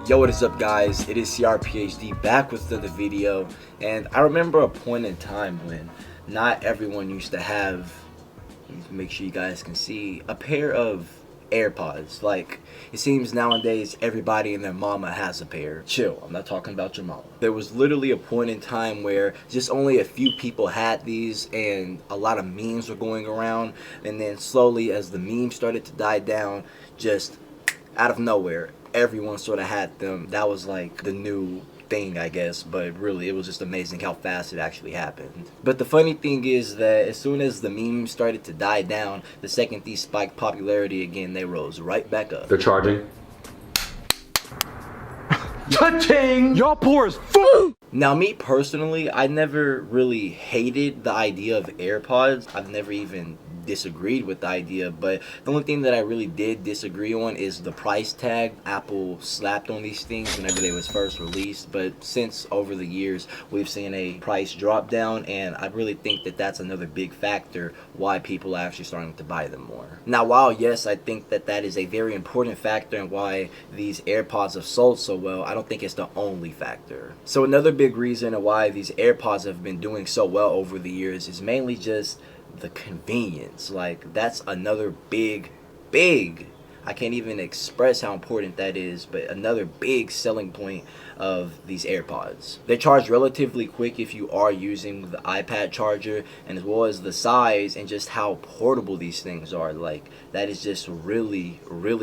Yo, what is up guys? It is CRPHD back with another video, and I remember a point in time when not everyone used to have, make sure you guys can see, a pair of AirPods. Like, it seems nowadays everybody and their mama has a pair. Chill, I'm not talking about your mama. There was literally a point in time where just only a few people had these and a lot of memes were going around, and then slowly as the memes started to die down, just out of nowhere everyone sort of had them. That was like the new thing, I guess, but really it was just amazing how fast it actually happened. But the funny thing is that as soon as the memes started to die down, the second these spiked popularity again, they rose right back up. They're charging. Cha-ching! Y'all poor as food! Now, me personally, I never really hated the idea of AirPods. I've never even disagreed with the idea, but the only thing that I really did disagree on is the price tag Apple slapped on these things whenever they was first released. But since over the years we've seen a price drop down, and I really think that that's another big factor why people are actually starting to buy them more. Now, while yes, I think that that is a very important factor and why these AirPods have sold so well, I don't think it's the only factor. So another big reason why these AirPods have been doing so well over the years is mainly just the convenience. Like, that's another big I can't even express how important that is, but another big selling point of these AirPods. They charge relatively quick if you are using the iPad charger, and as well as the size and just how portable these things are. Like, that is just really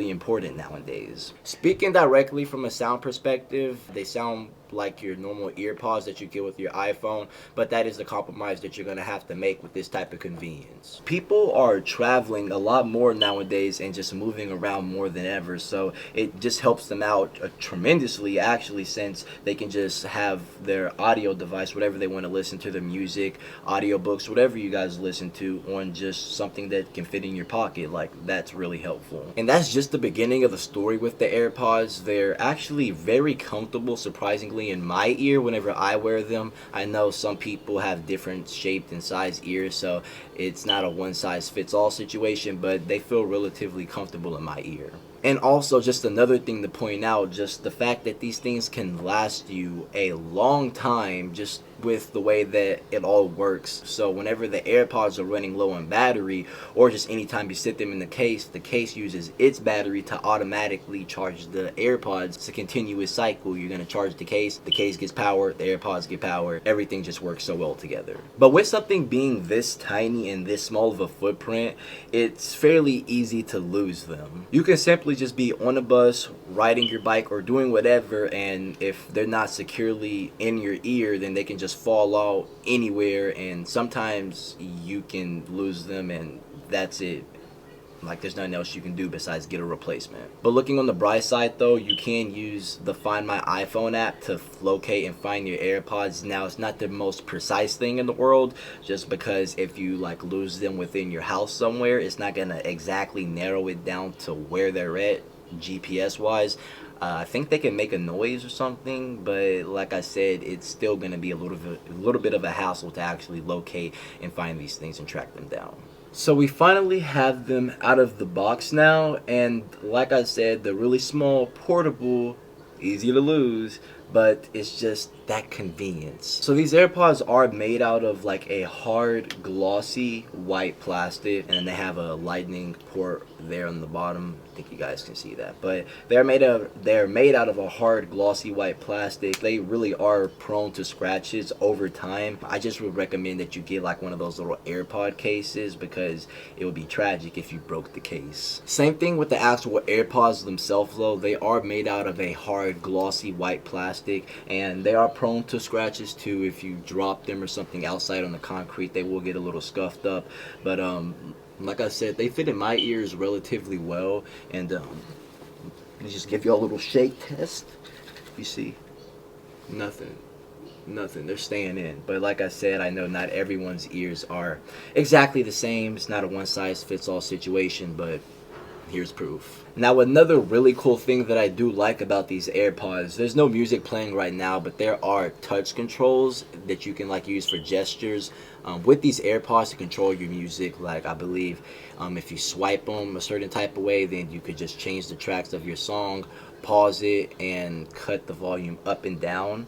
important nowadays. Speaking directly from a sound perspective, they sound like your normal earpods that you get with your iPhone, but that is the compromise that you're gonna have to make with this type of convenience. People are traveling a lot more nowadays and just moving around more than ever, so it just helps them out tremendously actually, since they can just have their audio device, whatever they want to listen to, their music, audiobooks, whatever you guys listen to, on just something that can fit in your pocket. Like, that's really helpful. And that's just the beginning of the story with the AirPods. They're actually very comfortable, surprisingly, in my ear whenever I wear them. I know some people have different shaped and size ears, so it's not a one size fits all situation, but they feel relatively comfortable in my ear. And also, just another thing to point out, just the fact that these things can last you a long time just with the way that it all works. So whenever the AirPods are running low on battery, or just anytime you sit them in the case uses its battery to automatically charge the AirPods. It's a continuous cycle. You're going to charge the case gets power, the AirPods get power. Everything just works so well together. But with something being this tiny and this small of a footprint, it's fairly easy to lose them. You can simply just be on a bus, riding your bike, or doing whatever, and if they're not securely in your ear, then they can just fall out anywhere, and sometimes you can lose them and that's it. Like, there's nothing else you can do besides get a replacement. But looking on the bright side though, you can use the Find My iPhone app to locate and find your AirPods. Now, it's not the most precise thing in the world, just because if you like lose them within your house somewhere, it's not gonna exactly narrow it down to where they're at GPS wise. I think they can make a noise or something, but like I said, it's still gonna be a little bit of a hassle to actually locate and find these things and track them down. So we finally have them out of the box now, and like I said, they're really small, portable, easy to lose, but it's just that convenience. So these AirPods are made out of like a hard, glossy white plastic, and then they have a lightning port there on the bottom. I think you guys can see that, but they're made out of a hard, glossy white plastic. They really are prone to scratches over time. I just would recommend that you get like one of those little AirPod cases, because it would be tragic if you broke the case. Same thing with the actual AirPods themselves though. They are made out of a hard, glossy white plastic, and they are prone to scratches too. If you drop them or something outside on the concrete, they will get a little scuffed up, but like I said, they fit in my ears relatively well, and let me just give you a little shake test. You see, nothing, they're staying in. But like I said, I know not everyone's ears are exactly the same. It's not a one size fits all situation, but here's proof. Now, another really cool thing that I do like about these AirPods, there's no music playing right now, but there are touch controls that you can like use for gestures with these AirPods to control your music. Like, I believe if you swipe them a certain type of way, then you could just change the tracks of your song, pause it and cut the volume up and down.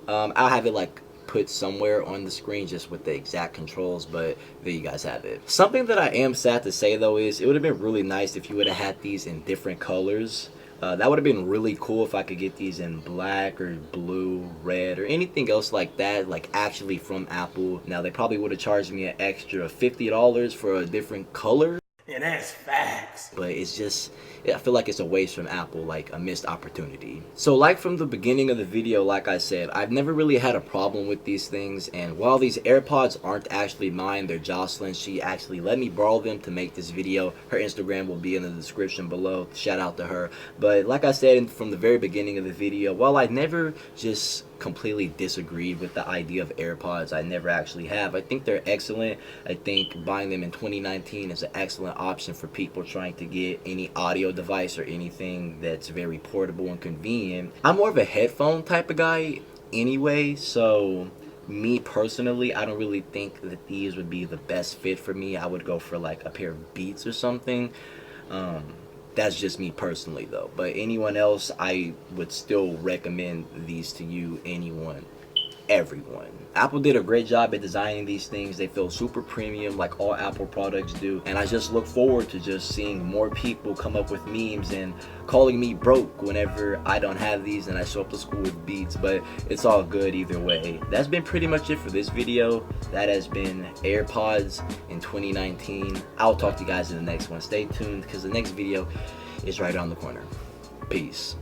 I'll have it like put somewhere on the screen just with the exact controls, but there you guys have it. Something that I am sad to say though is it would have been really nice if you would have had these in different colors. That would have been really cool if I could get these in black or blue, red, or anything else like that, like actually from Apple. Now, they probably would have charged me an extra $50 for a different color. And that's facts. But it's just, I feel like it's a waste from Apple, like a missed opportunity. So like from the beginning of the video, like I said, I've never really had a problem with these things. And while these AirPods aren't actually mine, they're Jocelyn's. She actually let me borrow them to make this video. Her Instagram will be in the description below. Shout out to her. But like I said from the very beginning of the video, while I never just completely disagreed with the idea of AirPods, I never actually have. I think they're excellent. I think buying them in 2019 is an excellent option for people trying to get any audio device or anything that's very portable and convenient. I'm more of a headphone type of guy anyway, so me personally, I don't really think that these would be the best fit for me. I would go for like a pair of Beats or something. That's just me personally though, but anyone else, I would still recommend these to you, anyone, everyone. Apple did a great job at designing these things. They feel super premium like all Apple products do, and I just look forward to just seeing more people come up with memes and calling me broke whenever I don't have these and I show up to school with Beats, but it's all good either way. That's been pretty much it for this video. That has been AirPods in 2019. I'll talk to you guys in the next one. Stay tuned because the next video is right around the corner. Peace.